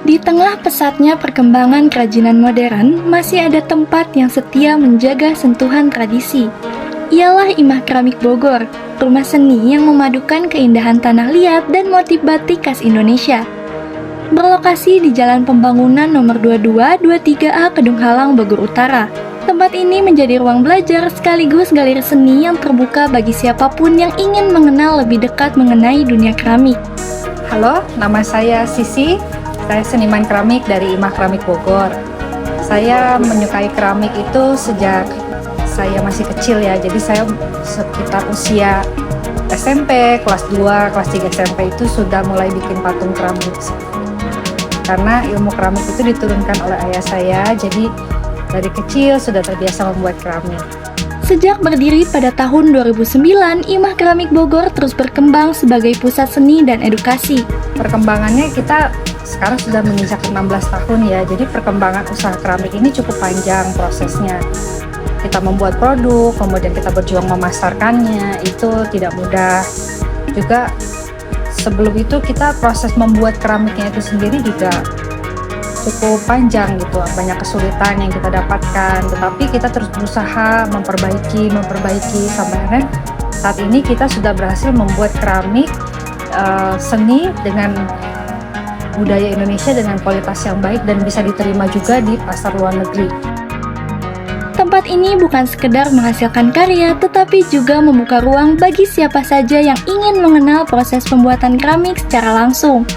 Di tengah pesatnya perkembangan kerajinan modern, masih ada tempat yang setia menjaga sentuhan tradisi. Ialah Imah Keramik Bogor, rumah seni yang memadukan keindahan tanah liat dan motif batik khas Indonesia. Berlokasi di Jalan Pembangunan nomor 22, 23A Kedung Halang, Bogor Utara. Tempat ini menjadi ruang belajar sekaligus galeri seni yang terbuka bagi siapapun yang ingin mengenal lebih dekat mengenai dunia keramik. Halo, nama saya Sisi. Saya seniman keramik dari Imah Keramik Bogor. Saya menyukai keramik itu sejak saya masih kecil ya. Jadi saya sekitar usia SMP, kelas 2, kelas 3 SMP itu sudah mulai bikin patung keramik. Karena ilmu keramik itu diturunkan oleh ayah saya, jadi dari kecil sudah terbiasa membuat keramik. Sejak berdiri pada tahun 2009, Imah Keramik Bogor terus berkembang sebagai pusat seni dan edukasi. Perkembangannya kita sekarang sudah menginjak 16 tahun ya, jadi perkembangan usaha keramik ini cukup panjang prosesnya. Kita membuat produk, kemudian kita berjuang memasarkannya, itu tidak mudah. Juga sebelum itu kita proses membuat keramiknya itu sendiri juga cukup panjang gitu, banyak kesulitan yang kita dapatkan, tetapi kita terus berusaha memperbaiki sampai akhirnya saat ini kita sudah berhasil membuat keramik seni dengan budaya Indonesia dengan kualitas yang baik dan bisa diterima juga di pasar luar negeri. Tempat ini bukan sekedar menghasilkan karya, tetapi juga membuka ruang bagi siapa saja yang ingin mengenal proses pembuatan keramik secara langsung.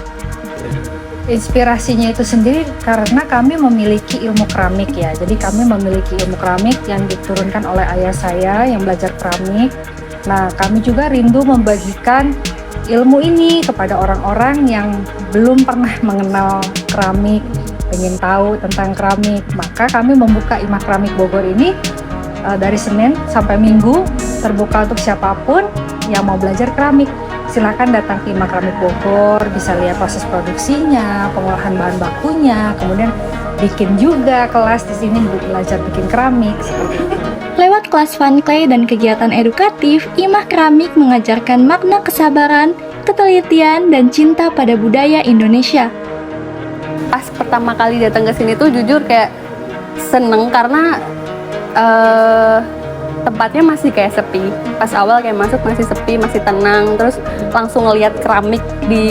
Inspirasinya itu sendiri karena kami memiliki ilmu keramik ya. Jadi kami memiliki ilmu keramik yang diturunkan oleh ayah saya yang belajar keramik. Nah, kami juga rindu membagikan ilmu ini kepada orang-orang yang belum pernah mengenal keramik, ingin tahu tentang keramik. Maka kami membuka Imah Keramik Bogor ini dari Senin sampai Minggu, terbuka untuk siapapun yang mau belajar keramik. Silakan datang ke Imah Keramik Bogor, bisa lihat proses produksinya, pengolahan bahan bakunya, kemudian bikin juga kelas di sini belajar bikin keramik seperti itu. Lewat kelas fun clay dan kegiatan edukatif, Imah Keramik mengajarkan makna kesabaran, ketelitian, dan cinta pada budaya Indonesia. Pas pertama kali datang ke sini tuh jujur kayak seneng karena tempatnya masih kayak sepi. Pas awal kayak masuk masih sepi, masih tenang, terus langsung ngelihat keramik di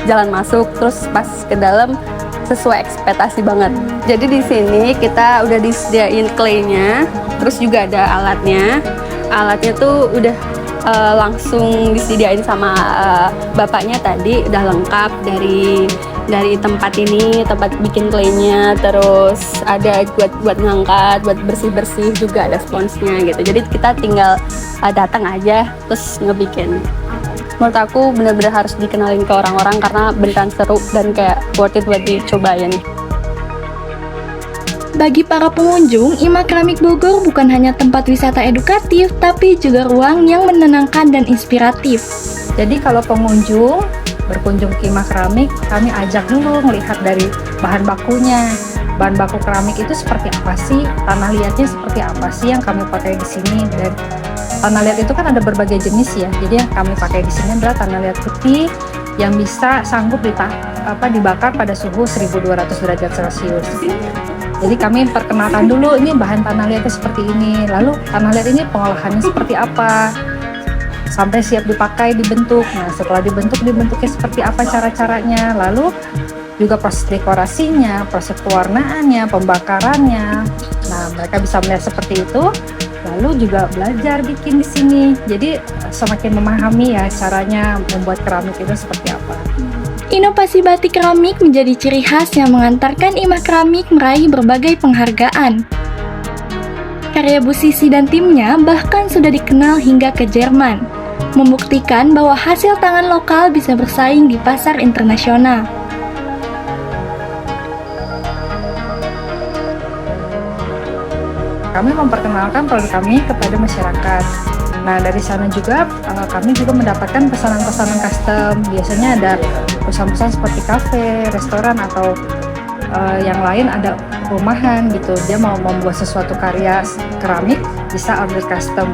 jalan masuk, terus pas ke dalam sesuai ekspektasi banget. Jadi di sini kita udah disediain clay-nya, terus juga ada alatnya. Alatnya tuh udah langsung disediain sama bapaknya tadi, udah lengkap dari tempat ini, tempat bikin clay-nya, terus ada buat ngangkat, buat bersih-bersih juga ada sponsnya gitu. Jadi kita tinggal datang aja terus ngebikin. Menurut aku benar-benar harus dikenalin ke orang-orang karena beneran seru dan kayak worth it buat dicobain. Bagi para pengunjung, Imah Keramik Bogor bukan hanya tempat wisata edukatif, tapi juga ruang yang menenangkan dan inspiratif. Jadi kalau pengunjung berkunjung ke Imah Keramik, kami ajak dulu melihat dari bahan bakunya. Bahan baku keramik itu seperti apa sih? Tanah liatnya seperti apa sih yang kami pakai di sini? Dan tanah liat itu kan ada berbagai jenis ya. Jadi yang kami pakai di sini adalah tanah liat putih yang bisa sanggup dibakar pada suhu 1200 derajat Celcius. Jadi kami perkenalkan dulu ini bahan tanah liatnya seperti ini. Lalu tanah liat ini pengolahannya seperti apa? Sampai siap dipakai, dibentuk. Nah, setelah dibentuknya seperti apa cara-caranya. Lalu juga proses dekorasinya, proses pewarnaannya, pembakarannya. Nah, mereka bisa melihat seperti itu. Lalu juga belajar bikin di sini. Jadi semakin memahami ya caranya membuat keramik itu seperti apa. Inovasi batik keramik menjadi ciri khas yang mengantarkan Imah Keramik meraih berbagai penghargaan. Karya Bu Sisi dan timnya bahkan sudah dikenal hingga ke Jerman, membuktikan bahwa hasil tangan lokal bisa bersaing di pasar internasional. Kami memperkenalkan produk kami kepada masyarakat. Nah, dari sana juga kami juga mendapatkan pesanan-pesanan custom. Biasanya ada pesan-pesan seperti kafe, restoran, atau yang lain ada rumahan gitu. Dia mau membuat sesuatu karya keramik, bisa order custom.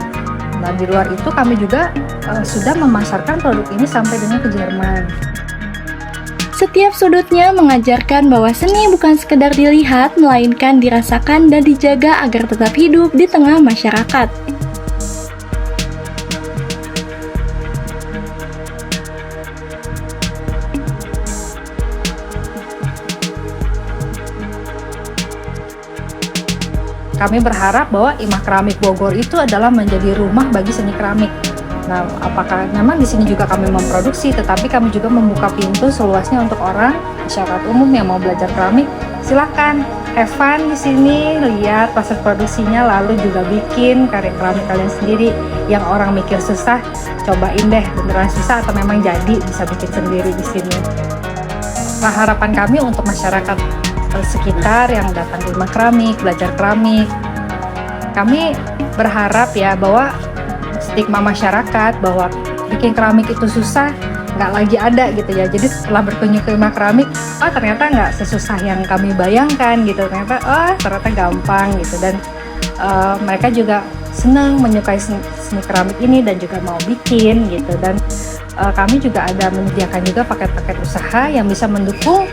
Nah, di luar itu kami juga sudah memasarkan produk ini sampai dengan ke Jerman. Setiap sudutnya mengajarkan bahwa seni bukan sekedar dilihat, melainkan dirasakan dan dijaga agar tetap hidup di tengah masyarakat. Kami berharap bahwa Imah Keramik Bogor itu adalah menjadi rumah bagi seni keramik. Nah, apakah memang di sini juga kami memproduksi, tetapi kami juga membuka pintu seluasnya untuk orang masyarakat umum yang mau belajar keramik. Silahkan, have fun di sini, lihat proses produksinya, lalu juga bikin karya keramik kalian sendiri. Yang orang mikir susah, cobain deh, beneran susah atau memang jadi bisa bikin sendiri di sini. Nah, harapan kami untuk masyarakat sekitar yang datang ke Imah Keramik, belajar keramik, kami berharap ya bahwa stigma masyarakat bahwa bikin keramik itu susah nggak lagi ada gitu ya. Jadi setelah berkunjung ke Imah Keramik, oh ternyata nggak sesusah yang kami bayangkan gitu, ternyata gampang gitu. Dan mereka juga senang menyukai seni keramik ini dan juga mau bikin gitu. Dan kami juga ada menyediakan juga paket-paket usaha yang bisa mendukung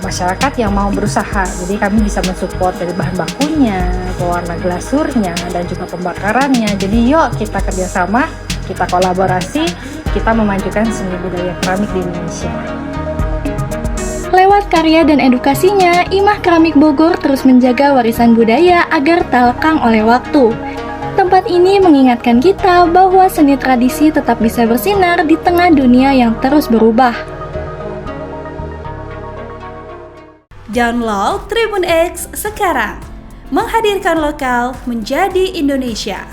masyarakat yang mau berusaha. Jadi kami bisa mensupport dari bahan bakunya, pewarna glasurnya, dan juga pembakarannya. Jadi yuk kita kerjasama, kita kolaborasi, kita memajukan seni budaya keramik di Indonesia. Lewat karya dan edukasinya, Imah Keramik Bogor terus menjaga warisan budaya agar tak lekang oleh waktu. Tempat ini mengingatkan kita bahwa seni tradisi tetap bisa bersinar di tengah dunia yang terus berubah. Download Tribun X sekarang, menghadirkan lokal menjadi Indonesia.